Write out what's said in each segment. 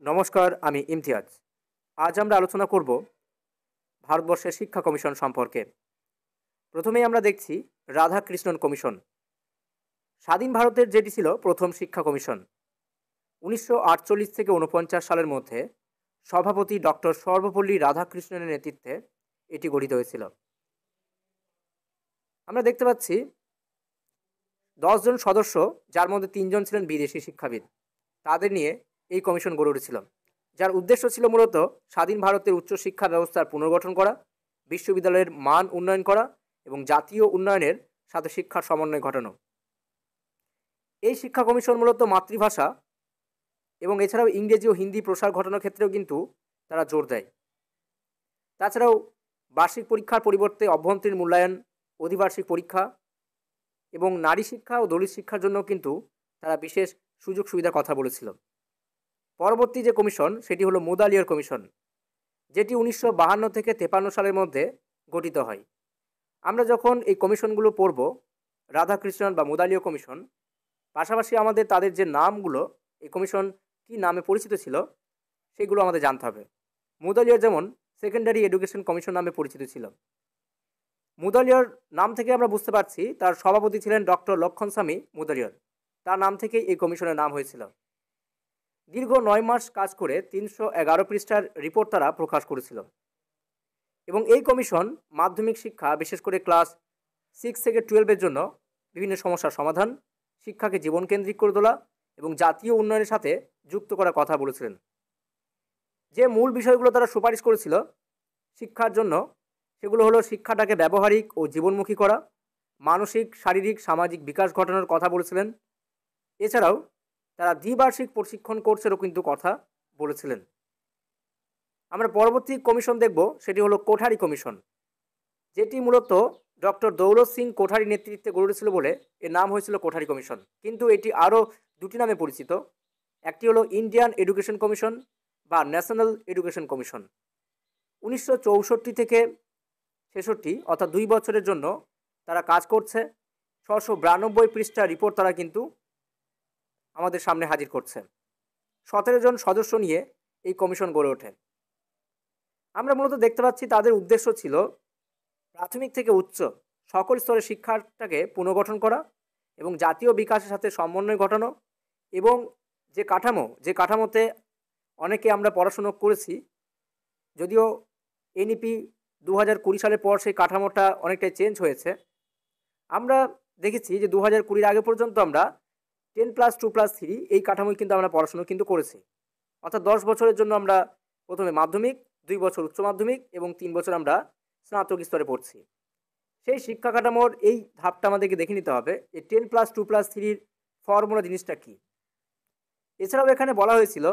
নমস্কার, আমি ইমতিয়াজ। আজ আমরা আলোচনা করব ভারতবর্ষের শিক্ষা কমিশন সম্পর্কে। প্রথমেই আমরা দেখছি রাধাকৃষ্ণন কমিশন। স্বাধীন ভারতের যেটি ছিল প্রথম শিক্ষা কমিশন। 1948 থেকে 49 সালের মধ্যে সভাপতি ডক্টর সর্বপল্লী রাধাকৃষ্ণনের নেতৃত্বে এটি গঠিত হয়েছিল। আমরা দেখতে পাচ্ছি 10 জন সদস্য, যার মধ্যে 3 জন ছিলেন বিদেশি শিক্ষাবিদ। তাদের নিয়ে এই কমিশন গড়ে উঠেছিল, যার উদ্দেশ্য ছিল মূলত স্বাধীন ভারতের উচ্চশিক্ষা ব্যবস্থার পুনর্গঠন করা, বিশ্ববিদ্যালয়ের মান উন্নয়ন করা এবং জাতীয় উন্নয়নের সাথে শিক্ষার সমন্বয় ঘটানো। এই শিক্ষা কমিশন মূলত মাতৃভাষা এবং এছাড়াও ইংরেজি ও হিন্দি প্রসার ঘটানোর ক্ষেত্রেও কিন্তু তারা জোর দেয়। তাছাড়াও বার্ষিক পরীক্ষার পরিবর্তে অভ্যন্তরীণ মূল্যায়ন, অধিবার্ষিক পরীক্ষা এবং নারী শিক্ষা ও দলিত শিক্ষার জন্য কিন্তু তারা বিশেষ সুযোগ সুবিধার কথা বলেছিল। পরবর্তী যে কমিশন সেটি হলো মুদালিয়ার কমিশন, যেটি 1952 থেকে 53 সালের মধ্যে গঠিত হয়। আমরা যখন এই কমিশনগুলো পড়ব, রাধাকৃষ্ণন বা মুদালিয়া কমিশন, পাশাপাশি আমাদের তাদের যে নামগুলো, এই কমিশন কী নামে পরিচিত ছিল সেগুলো আমাদের জানতে হবে। মুদালিয়ার যেমন সেকেন্ডারি এডুকেশন কমিশন নামে পরিচিত ছিল। মুদালিয়ার নাম থেকে আমরা বুঝতে পারছি তার সভাপতি ছিলেন ডক্টর লক্ষণস্বামী মুদালিয়ার। তার নাম থেকেই এই কমিশনের নাম হয়েছিল। দীর্ঘ 9 মাস কাজ করে 311 পৃষ্ঠার রিপোর্ট তারা প্রকাশ করেছিল। এবং এই কমিশন মাধ্যমিক শিক্ষা, বিশেষ করে ক্লাস 6 থেকে 12-এর জন্য বিভিন্ন সমস্যার সমাধান, শিক্ষাকে জীবনকেন্দ্রিক করে তোলা এবং জাতীয় উন্নয়নের সাথে যুক্ত করার কথা বলেছিলেন। যে মূল বিষয়গুলো তারা সুপারিশ করেছিল শিক্ষার জন্য, সেগুলো হলো শিক্ষাটাকে ব্যবহারিক ও জীবনমুখী করা, মানসিক, শারীরিক, সামাজিক বিকাশ ঘটানোর কথা বলেছিলেন। এছাড়াও তারা দ্বিবার্ষিক প্রশিক্ষণ কোর্সেরও কিন্তু কথা বলেছিলেন। আমরা পরবর্তী কমিশন দেখব, সেটি হলো কোঠারি কমিশন, যেটি মূলত ডক্টর দৌলত সিং কোঠারি নেতৃত্বে গড়ে উঠেছিল বলে এর নাম হয়েছিল কোঠারি কমিশন। কিন্তু এটি আরও দুটি নামে পরিচিত। একটি হলো ইন্ডিয়ান এডুকেশন কমিশন বা ন্যাশনাল এডুকেশন কমিশন। 1964 থেকে 66, অর্থাৎ 2 বছরের জন্য তারা কাজ করছে। 692 পৃষ্ঠা রিপোর্ট তারা কিন্তু আমাদের সামনে হাজির করছে। 17 জন সদস্য নিয়ে এই কমিশন গড়ে ওঠে। আমরা মূলত দেখতে পাচ্ছি তাদের উদ্দেশ্য ছিল প্রাথমিক থেকে উচ্চ সকল স্তরের শিক্ষাটাকে পুনর্গঠন করা এবং জাতীয় বিকাশের সাথে সমন্বয় ঘটানো, এবং যে কাঠামোতে অনেকে আমরা পড়াশুনো করেছি, যদিও এনইপি 2020 সালের পর সেই কাঠামোটা অনেকটাই চেঞ্জ হয়েছে। আমরা দেখেছি যে 2020 আগে পর্যন্ত আমরা 10+2+3 এই কাঠামোয় কিন্তু আমরা পড়াশুনো কিন্তু করেছি। অর্থাৎ 10 বছরের জন্য আমরা প্রথমে মাধ্যমিক, 2 বছর উচ্চ মাধ্যমিক এবং 3 বছর আমরা স্নাতক স্তরে পড়ছি। সেই শিক্ষা কাঠামোর এই ধাপটা আমাদেরকে দেখে নিতে হবে যে 10+2+3 ফর্মুলা জিনিসটা কী। এছাড়াও এখানে বলা হয়েছিল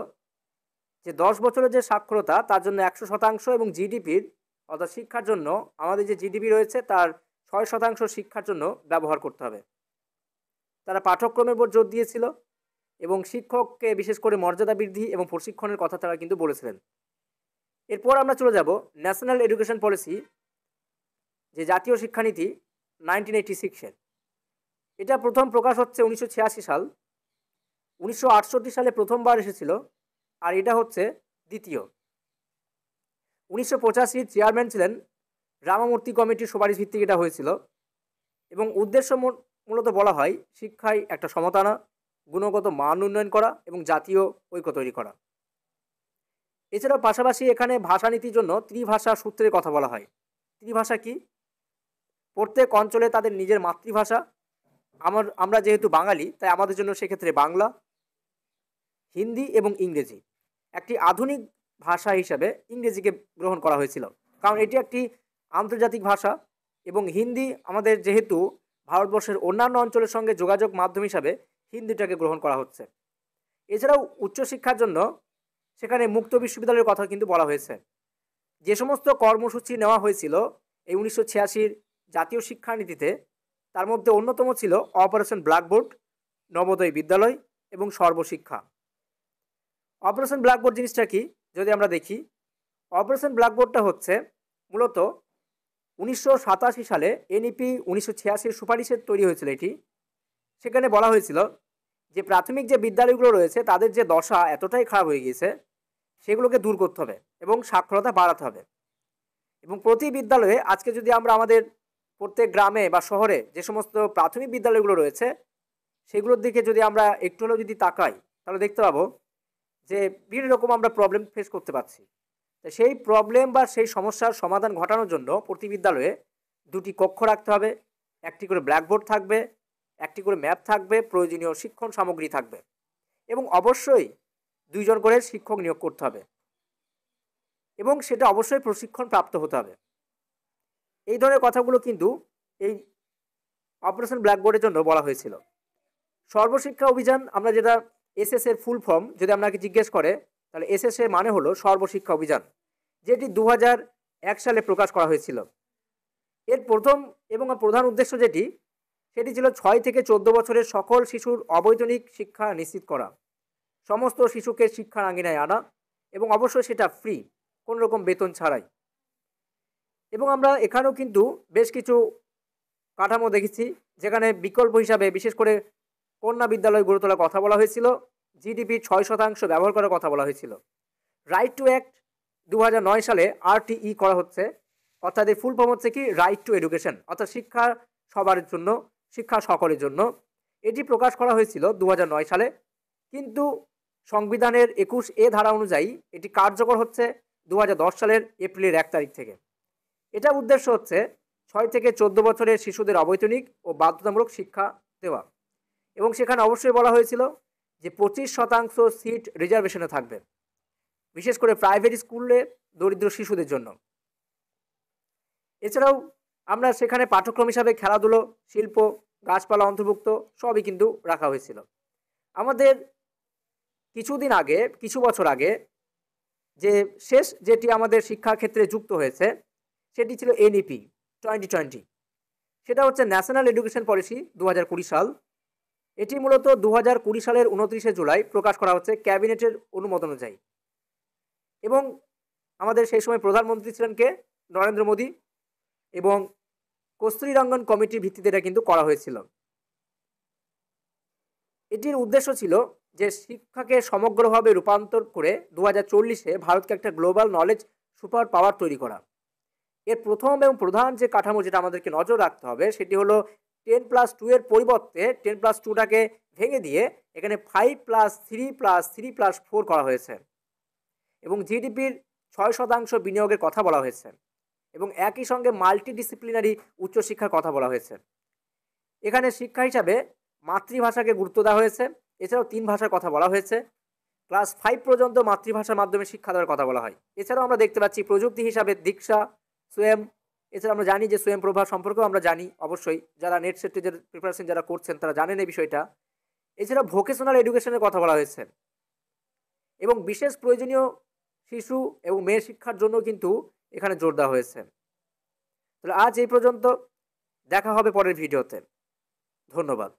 যে 10 বছরের যে সাক্ষরতা তার জন্য 100% এবং জিডিপির, অর্থাৎ শিক্ষার জন্য আমাদের যে জিডিপি রয়েছে তার 6% শিক্ষার জন্য ব্যবহার করতে হবে। তারা পাঠ্যক্রমের উপর জোর দিয়েছিল এবং শিক্ষককে বিশেষ করে মর্যাদা বৃদ্ধি এবং প্রশিক্ষণের কথা তারা কিন্তু বলেছিলেন। এরপর আমরা চলে যাব ন্যাশনাল এডুকেশন পলিসি, যে জাতীয় শিক্ষানীতি 1986-এর। এটা প্রথম প্রকাশ হচ্ছে 1986 সাল। 1968 সালে প্রথমবার এসেছিল, আর এটা হচ্ছে দ্বিতীয়। 1985 চেয়ারম্যান ছিলেন রামামূর্তি কমিটির সুপারিশ ভিত্তিক এটা হয়েছিল। এবং উদ্দেশ্য মূলত বলা হয় শিক্ষায় একটা সমতা আনা, গুণগত মান উন্নয়ন করা এবং জাতীয় ঐক্য তৈরি করা। এছাড়াও পাশাপাশি এখানে ভাষানীতির জন্য ত্রিভাষা সূত্রের কথা বলা হয়। ত্রিভাষা কি? প্রত্যেক অঞ্চলে তাদের নিজের মাতৃভাষা। আমরা যেহেতু বাঙালি, তাই আমাদের জন্য সেক্ষেত্রে বাংলা, হিন্দি এবং ইংরেজি। একটি আধুনিক ভাষা হিসাবে ইংরেজিকে গ্রহণ করা হয়েছিল, কারণ এটি একটি আন্তর্জাতিক ভাষা এবং হিন্দি আমাদের যেহেতু ভারতবর্ষের অন্যান্য অঞ্চলের সঙ্গে যোগাযোগ মাধ্যম হিসাবে হিন্দিটাকে গ্রহণ করা হচ্ছে। এছাড়াও উচ্চশিক্ষার জন্য সেখানে মুক্ত বিশ্ববিদ্যালয়ের কথা কিন্তু বলা হয়েছে। যে সমস্ত কর্মসূচি নেওয়া হয়েছিল এই 1986 জাতীয় শিক্ষানীতিতে, তার মধ্যে অন্যতম ছিল অপারেশন ব্ল্যাকবোর্ড, নবোদয় বিদ্যালয় এবং সর্বশিক্ষা। অপারেশন ব্ল্যাকবোর্ড জিনিসটা কি যদি আমরা দেখি, অপারেশন ব্ল্যাকবোর্ডটা হচ্ছে মূলত 1987 সালে এনইপি 1986 সুপারিশে তৈরি হয়েছিল এটি। সেখানে বলা হয়েছিল যে প্রাথমিক যে বিদ্যালয়গুলো রয়েছে তাদের যে দশা এতটাই খারাপ হয়ে গিয়েছে সেগুলোকে দূর করতে হবে এবং সাক্ষরতা বাড়াতে হবে। এবং প্রতি বিদ্যালয়ে আজকে যদি আমরা আমাদের প্রত্যেক গ্রামে বা শহরে যে সমস্ত প্রাথমিক বিদ্যালয়গুলো রয়েছে সেগুলোর দিকে যদি আমরা একটু হলেও যদি তাকাই, তাহলে দেখতে পাবো যে বিভিন্ন রকম আমরা প্রবলেম ফেস করতে পারছি। তো সেই প্রবলেম বা সেই সমস্যার সমাধান ঘটানোর জন্য প্রতি বিদ্যালয়ে 2টি কক্ষ রাখতে হবে, একটি করে ব্ল্যাকবোর্ড থাকবে, একটি করে ম্যাপ থাকবে, প্রয়োজনীয় শিক্ষণ সামগ্রী থাকবে এবং অবশ্যই 2 জন করে শিক্ষক নিয়োগ করতে হবে এবং সেটা অবশ্যই প্রশিক্ষণ প্রাপ্ত হতে হবে। এই ধরনের কথাগুলো কিন্তু এই অপারেশন ব্ল্যাকবোর্ডের জন্য বলা হয়েছিল। সর্বশিক্ষা অভিযান, আমরা যেটা এসএস এর ফুল ফর্ম যদি আপনাকে জিজ্ঞেস করে, তাহলে এসএস এর মানে হলো সর্বশিক্ষা অভিযান, যেটি 2001 সালে প্রকাশ করা হয়েছিল। এর প্রথম এবং প্রধান উদ্দেশ্য সেটি ছিল 6 থেকে 14 বছরের সকল শিশুর অবৈতনিক শিক্ষা নিশ্চিত করা, সমস্ত শিশুকে শিক্ষার আঙিনায় আনা এবং অবশ্যই সেটা ফ্রি, কোনো রকম বেতন ছাড়াই। এবং আমরা এখানেও কিন্তু বেশ কিছু কাঠামো দেখেছি যেখানে বিকল্প হিসাবে বিশেষ করে কন্যা বিদ্যালয় গড়ে তোলার কথা বলা হয়েছিল, জিডিপি 6% ব্যবহার করার কথা বলা হয়েছিল। রাইট টু অ্যাক্ট 2009 সালে RTE করা হচ্ছে, অর্থাৎ এর ফুল ফর্ম হচ্ছে কি রাইট টু এডুকেশন, অর্থাৎ শিক্ষা সবার জন্য, শিক্ষা সকলের জন্য। এটি প্রকাশ করা হয়েছিল 2009 সালে, কিন্তু সংবিধানের 21A ধারা অনুযায়ী এটি কার্যকর হচ্ছে 2010 সালের এপ্রিলের 1 তারিখ থেকে। এটা উদ্দেশ্য হচ্ছে 6 থেকে 14 বছরের শিশুদের অবৈতনিক ও বাধ্যতামূলক শিক্ষা দেওয়া এবং সেখানে অবশ্যই বলা হয়েছিল যে 25% সিট রিজার্ভেশনে থাকবে, বিশেষ করে প্রাইভেট স্কুলে দরিদ্র শিশুদের জন্য। এছাড়াও আমরা সেখানে পাঠ্যক্রম হিসাবে খেলাধুলো, শিল্প, গাছপালা অন্তর্ভুক্ত সবই কিন্তু রাখা হয়েছিল। আমাদের কিছুদিন আগে, কিছু বছর আগে যে শেষ যেটি আমাদের শিক্ষার ক্ষেত্রে যুক্ত হয়েছে সেটি ছিল NEP 2020। সেটা হচ্ছে ন্যাশনাল এডুকেশন পলিসি 2020 সাল। এটি মূলত 2020 সালের 29শে জুলাই প্রকাশ করা হচ্ছে ক্যাবিনেটের অনুমোদন অনুযায়ী এবং আমাদের সেই সময় প্রধানমন্ত্রী ছিলেন কে? নরেন্দ্র মোদী, এবং কস্তুরী রঙ্গন কমিটির ভিত্তিতে এটা কিন্তু করা হয়েছিল। এটির উদ্দেশ্য ছিল যে শিক্ষাকে সমগ্রভাবে রূপান্তর করে 2040-এ ভারতকে একটা গ্লোবাল নলেজ সুপার পাওয়ার তৈরি করা। এর প্রথম এবং প্রধান যে কাঠামো যেটা আমাদেরকে নজর রাখতে হবে সেটি হলো 10+2 এর পরিবর্তে 10+2টাকে ভেঙে দিয়ে এখানে 5+3+3+4 করা হয়েছে এবং জিডিপির 6% বিনিয়োগের কথা বলা হয়েছে এবং একই সঙ্গে মাল্টিডিসিপ্লিনারি উচ্চশিক্ষার কথা বলা হয়েছে। এখানে শিক্ষা হিসাবে মাতৃভাষাকে গুরুত্ব দেওয়া হয়েছে, এছাড়াও 3 ভাষার কথা বলা হয়েছে। ক্লাস 5 পর্যন্ত মাতৃভাষার মাধ্যমে শিক্ষা দেওয়ার কথা বলা হয়। এছাড়াও আমরা দেখতে পাচ্ছি প্রযুক্তি হিসাবে দীক্ষা, সোয়েম, এছাড়া আমরা জানি যে সোয়েম প্রভা সম্পর্কেও আমরা জানি, অবশ্যই যারা নেট সেটের প্রিপারেশন যারা করছেন তারা জানেন এই বিষয়টা। এছাড়া ভোকেশনাল এডুকেশনের কথা বলা হয়েছে এবং বিশেষ প্রয়োজনীয় শিশু এবং মেয়ে শিক্ষার জন্য কিন্তু এখানে জোর দেওয়া হয়েছে। তাহলে আজ এই পর্যন্ত, দেখা হবে পরের ভিডিওতে। ধন্যবাদ।